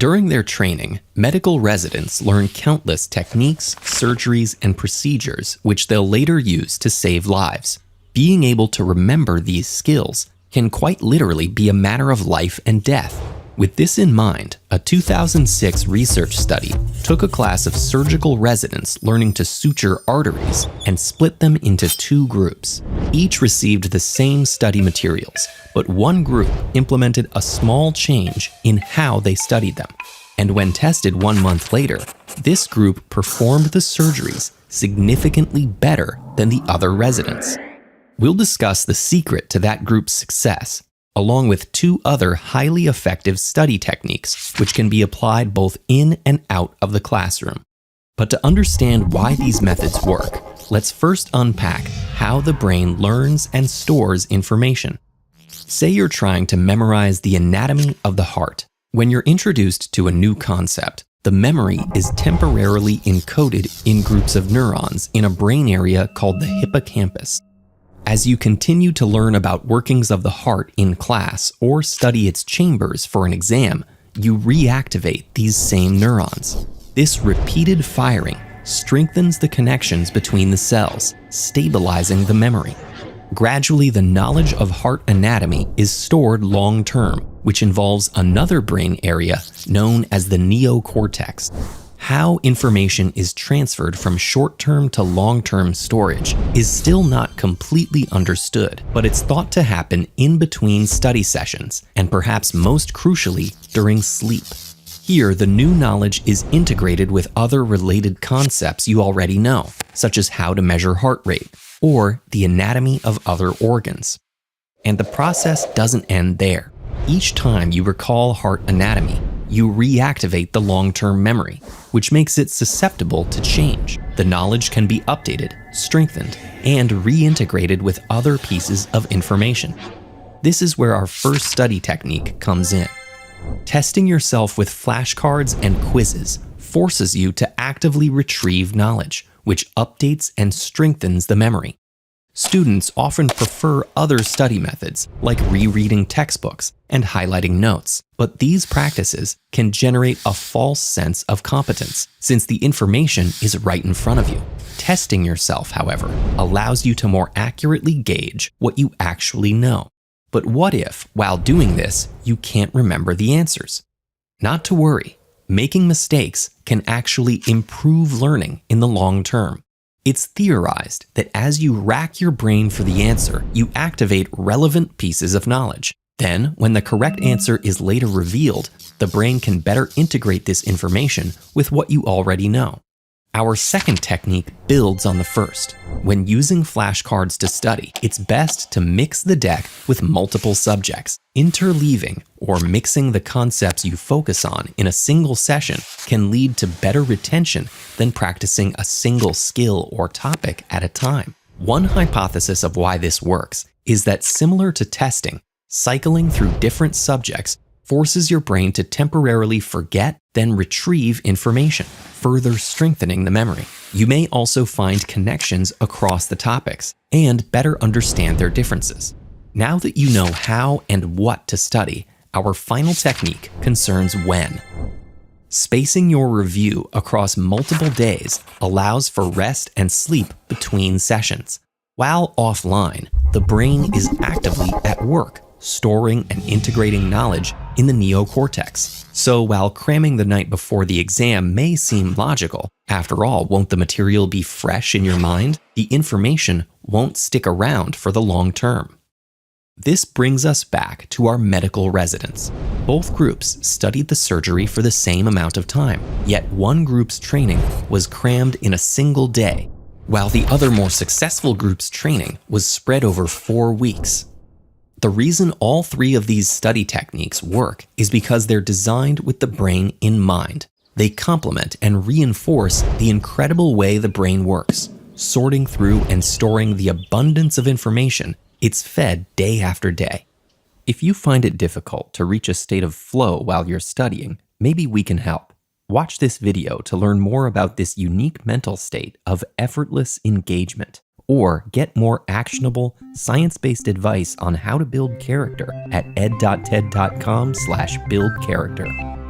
During their training, medical residents learn countless techniques, surgeries, and procedures which they'll later use to save lives. Being able to remember these skills can quite literally be a matter of life and death. With this in mind, a 2006 research study took a class of surgical residents learning to suture arteries and split them into two groups. Each received the same study materials, but one group implemented a small change in how they studied them. And when tested 1 month later, this group performed the surgeries significantly better than the other residents. We'll discuss the secret to that group's success, along with 2 other highly effective study techniques which can be applied both in and out of the classroom. But to understand why these methods work, let's first unpack how the brain learns and stores information. Say you're trying to memorize the anatomy of the heart. When you're introduced to a new concept, the memory is temporarily encoded in groups of neurons in a brain area called the hippocampus. As you continue to learn about workings of the heart in class or study its chambers for an exam, you reactivate these same neurons. This repeated firing strengthens the connections between the cells, stabilizing the memory. Gradually, the knowledge of heart anatomy is stored long-term, which involves another brain area known as the neocortex. How information is transferred from short-term to long-term storage is still not completely understood, but it's thought to happen in between study sessions, and perhaps most crucially, during sleep. Here, the new knowledge is integrated with other related concepts you already know, such as how to measure heart rate, or the anatomy of other organs. And the process doesn't end there. Each time you recall heart anatomy, you reactivate the long-term memory, which makes it susceptible to change. The knowledge can be updated, strengthened, and reintegrated with other pieces of information. This is where our first study technique comes in. Testing yourself with flashcards and quizzes forces you to actively retrieve knowledge, which updates and strengthens the memory. Students often prefer other study methods, like rereading textbooks and highlighting notes, but these practices can generate a false sense of competence, since the information is right in front of you. Testing yourself, however, allows you to more accurately gauge what you actually know. But what if, while doing this, you can't remember the answers? Not to worry, making mistakes can actually improve learning in the long term. It's theorized that as you rack your brain for the answer, you activate relevant pieces of knowledge. Then, when the correct answer is later revealed, the brain can better integrate this information with what you already know. Our second technique builds on the first. When using flashcards to study, it's best to mix the deck with multiple subjects. Interleaving or mixing the concepts you focus on in a single session can lead to better retention than practicing a single skill or topic at a time. One hypothesis of why this works is that, similar to testing, cycling through different subjects forces your brain to temporarily forget, then retrieve information, further strengthening the memory. You may also find connections across the topics and better understand their differences. Now that you know how and what to study, our final technique concerns when. Spacing your review across multiple days allows for rest and sleep between sessions. While offline, the brain is actively at work, storing and integrating knowledge in the neocortex. So while cramming the night before the exam may seem logical, after all, won't the material be fresh in your mind? The information won't stick around for the long term. This brings us back to our medical residents. Both groups studied the surgery for the same amount of time, yet one group's training was crammed in a single day, while the other more successful group's training was spread over 4 weeks. The reason all 3 of these study techniques work is because they're designed with the brain in mind. They complement and reinforce the incredible way the brain works, sorting through and storing the abundance of information it's fed day after day. If you find it difficult to reach a state of flow while you're studying, maybe we can help. Watch this video to learn more about this unique mental state of effortless engagement, or get more actionable, science-based advice on how to build character at ed.ted.com/buildcharacter.